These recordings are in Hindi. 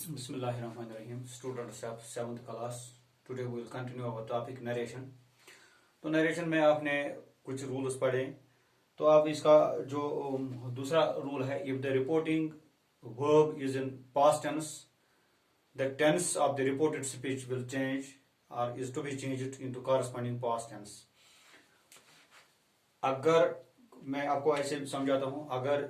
Bismillahirrahmanirrahim. Students of 7th class. Today we will continue our topic narration. तो नरेशन में आपने कुछ रूल्स पढ़े, तो आप इसका जो दूसरा रूल है, if the reporting verb is in past tense, the tense of the reported speech will change or is to be changed into corresponding past tense. अगर मैं आपको ऐसे समझाता हूं, अगर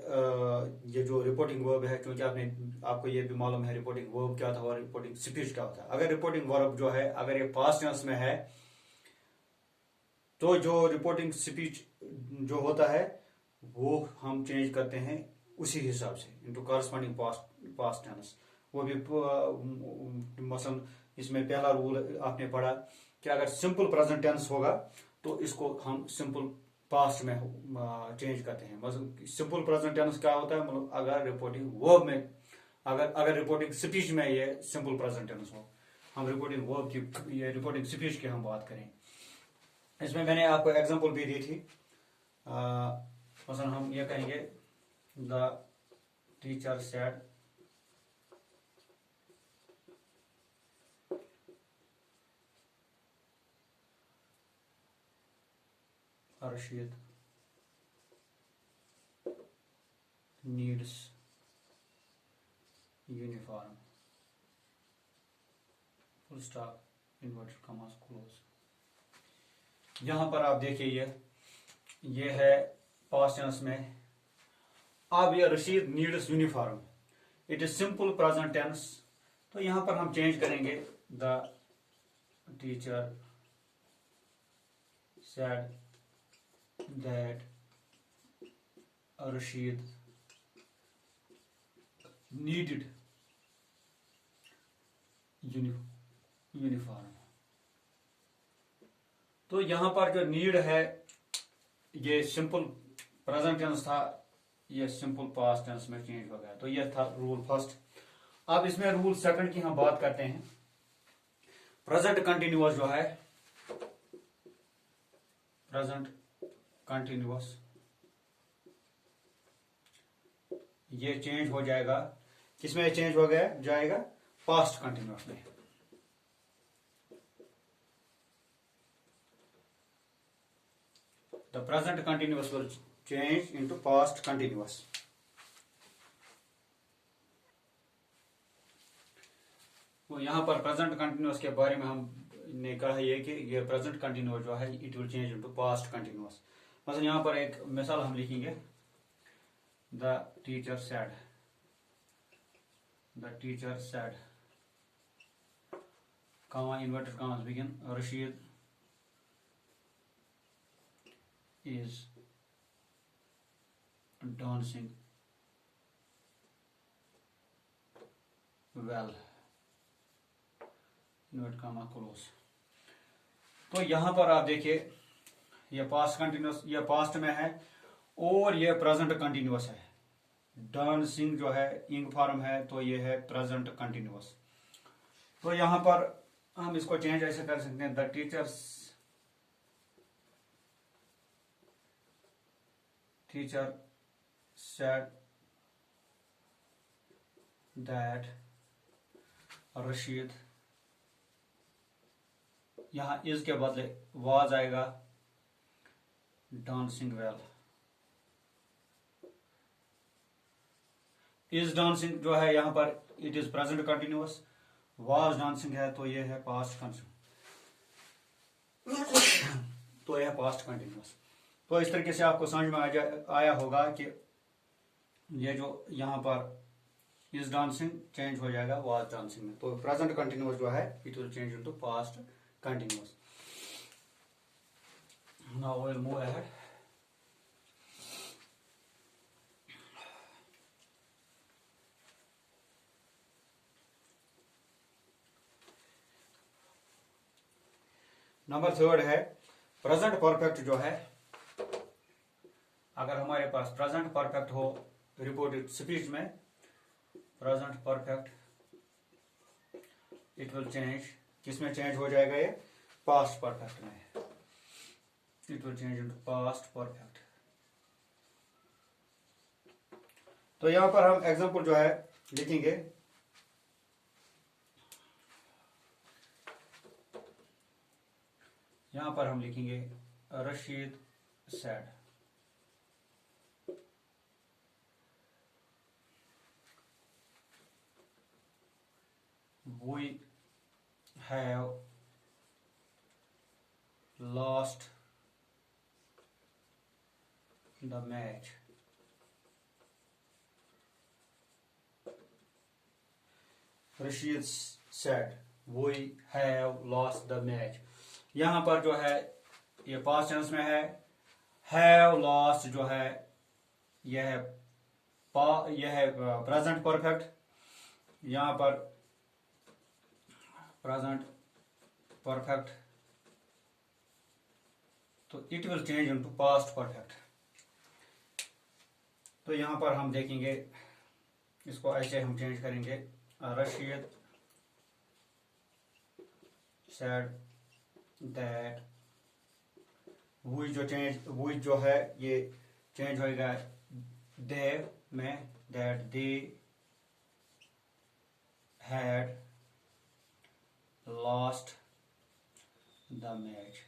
ये जो रिपोर्टिंग वर्ब है, क्योंकि आपको ये भी मालूम है रिपोर्टिंग वर्ब क्या था और रिपोर्टिंग स्पीच क्या होता है. अगर रिपोर्टिंग वर्ब जो है, अगर ये पास्ट टेंस में है, तो जो रिपोर्टिंग स्पीच जो होता है वो हम चेंज करते हैं उसी हिसाब से इनटू कॉरस्पॉन्डिंग पास्ट टेंस. वो भी मसलन इसमें पहला रूल आपने पढ़ा कि अगर सिंपल प्रेजेंट टेंस होगा तो इसको हम सिंपल पास्ट में चेंज करते हैं. मतलब सिंपल प्रेजेंट टेंस क्या होता है, मतलब अगर रिपोर्टिंग वर्ब में, अगर रिपोर्टिंग स्पीच में ये सिंपल प्रेजेंट टेंस हो, हम रिपोर्टिंग वर्ब की, ये रिपोर्टिंग स्पीच की हम बात करें. इसमें मैंने आपको एग्जांपल भी दी थी. मसलन हम ये कहेंगे the teacher said Rashid needs uniform, full stop, inverted commas close. यहां पर आप देखिए ये है पास्ट टेंस में. अब ये Rashid needs uniform, it is simple present tense, तो यहां पर हम चेंज करेंगे the teacher said that Rashid needed uniform. तो यहां पर जो नीड है ये सिंपल प्रेजेंट टेंस था, ये सिंपल पास्ट टेंस में चेंज हो गया. तो ये था रूल फर्स्ट. अब इसमें रूल सेकंड की हम बात करते हैं. प्रेजेंट कंटिन्यूअस जो है, प्रेजेंट कंटिन्यूअस, ये चेंज हो जाएगा. किसमें चेंज हो गया जाएगा? पास्ट कंटिन्यूअस में. The present continuous will change into past continuous. वो यहां पर प्रेजेंट कंटिन्यूअस के बारे में हमने कहा ये कि ये प्रेजेंट कंटिन्यूअस जो है it will change into past continuous. मतलब यहां पर एक मिसाल हम लिखेंगे the teacher said, the teacher said, comma inverted commas begin, Rashid is dancing well, inverted comma close. तो यहां पर आप देखिए ये पास्ट कंटिन्यूअस, ये पास्ट में है और ये प्रेजेंट कंटिन्यूअस है. डांसिंग जो है इंग फॉर्म है, तो ये है प्रेजेंट कंटिन्यूअस. तो यहां पर हम इसको चेंज ऐसे कर सकते हैं the teacher said that Rashid, यहां इज के बदले वाज आएगा, डांसिंग वेल. इज डांसिंग जो है यहां पर it is present continuous, was dancing है तो ये है पास्ट कंटिन्यूअस, तो यह है पास्ट कंटिन्यूअस. तो इस तरीके से आपको समझ में आया होगा कि ये जो यहां पर इज डांसिंग चेंज हो जाएगा वाज डांसिंग में. तो प्रेजेंट कंटिन्यूअस जो है it will change into past continuous. Now we'll move ahead. Number third है प्रेजेंट परफेक्ट जो है. अगर हमारे पास प्रेजेंट परफेक्ट हो रिपोर्टेड स्पीच में, present perfect it will change, किसमें चेंज हो जाएगा? ये पास्ट परफेक्ट में. It will change into past perfect. तो यहां पर हम एग्जांपल जो है लिखेंगे यहां पर हम लिखेंगे Rashid said. We have lost the match. Rashid said, we have lost the match. यहाँ पर जो है ये पास्ट टेंस में है. have lost जो है यह है प्रेजेंट परफेक्ट. यहाँ पर प्रेजेंट परफेक्ट, तो it will change into past perfect. तो यहाँ पर हम देखेंगे इसको ऐसे हम चेंज करेंगे. रशीद said that, वो जो है ये चेंज होएगा दे में, that they had lost the match.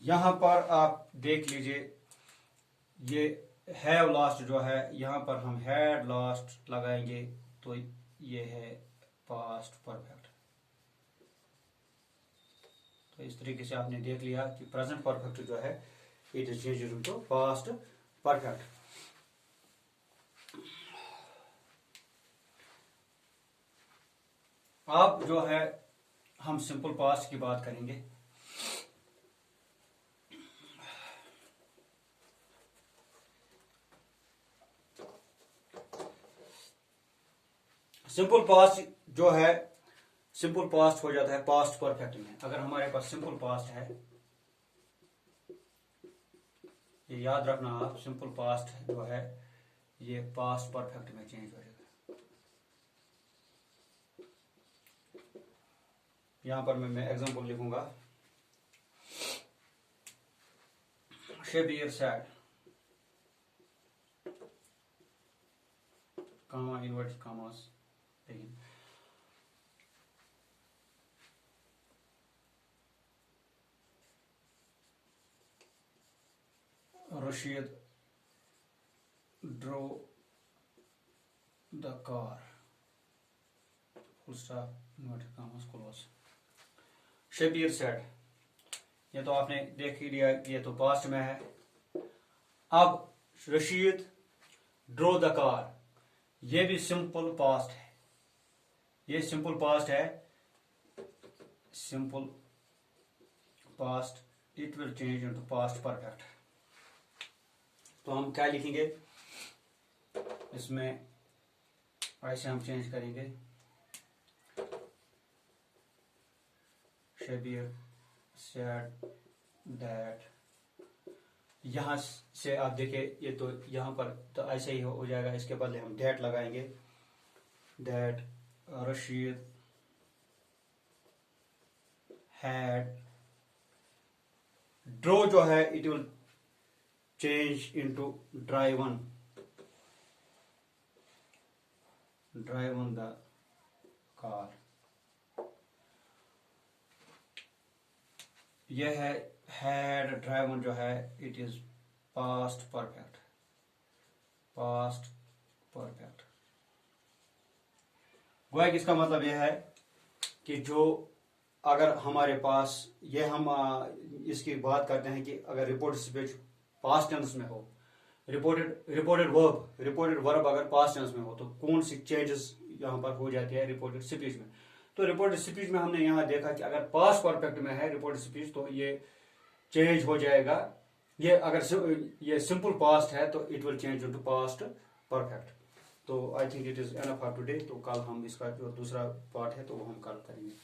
यहां पर आप देख लीजिए ये have lost जो है यहां पर हम had lost लगाएंगे तो ये है पास्ट परफेक्ट. तो इस तरीके से आपने देख लिया कि प्रेजेंट परफेक्ट जो है it is changed into past perfect. अब जो है हम सिंपल पास्ट की बात करेंगे. सिंपल पास्ट जो है सिंपल पास्ट हो जाता है पास्ट परफेक्ट में. अगर हमारे पास सिंपल पास्ट है, ये याद रखना आप, सिंपल पास्ट जो है ये पास्ट परफेक्ट में चेंज हो जाएगा. यहां पर मैं एग्जांपल लिखूंगा. शबीर सैड, कामा इन्वर्टेड कामास begin. Rashid drove the car. Full stop, inverted commas, close. Shabir said, ये तो आपने देख ही लिया, ये तो पास्ट में है. अब रशीद ड्रो द कार, ये भी सिंपल पास्ट है. ये सिंपल पास्ट है, simple past, it will change into past perfect. तो हम क्या लिखेंगे इसमें, ऐसे हम चेंज करेंगे. शबीर सेड दैट, यहां से आप देखें ये तो यहां पर तो ऐसे ही हो जाएगा. इसके बदले हम दैट लगाएंगे. दैट रशीद हैड, ड्रो जो है it will change into driven the car. यह है हैड ड्राइवन जो है इट इज पास्ट परफेक्ट. गोया कि इसका मतलब यह है कि जो अगर हमारे पास ये हम इसकी बात करते हैं कि अगर रिपोर्टेड स्पीच पास्ट टेंस में हो, रिपोर्टेड वर्ब अगर पास्ट टेंस में हो, तो कौन सी चेंजेस यहाँ पर हो जाती है रिपोर्टेड स्पीच में. तो रिपोर्टेड स्पीच में हमने यहाँ देखा कि अगर पास्ट परफेक्ट में है रिपोर्टेड स्पीच तो ये चेंज हो जाएगा. ये अगर ये सिंपल पास्ट है तो it will change into past perfect. तो I think it is enough for today. तो कल हम इसका जो दूसरा पार्ट है तो वो हम कल करेंगे.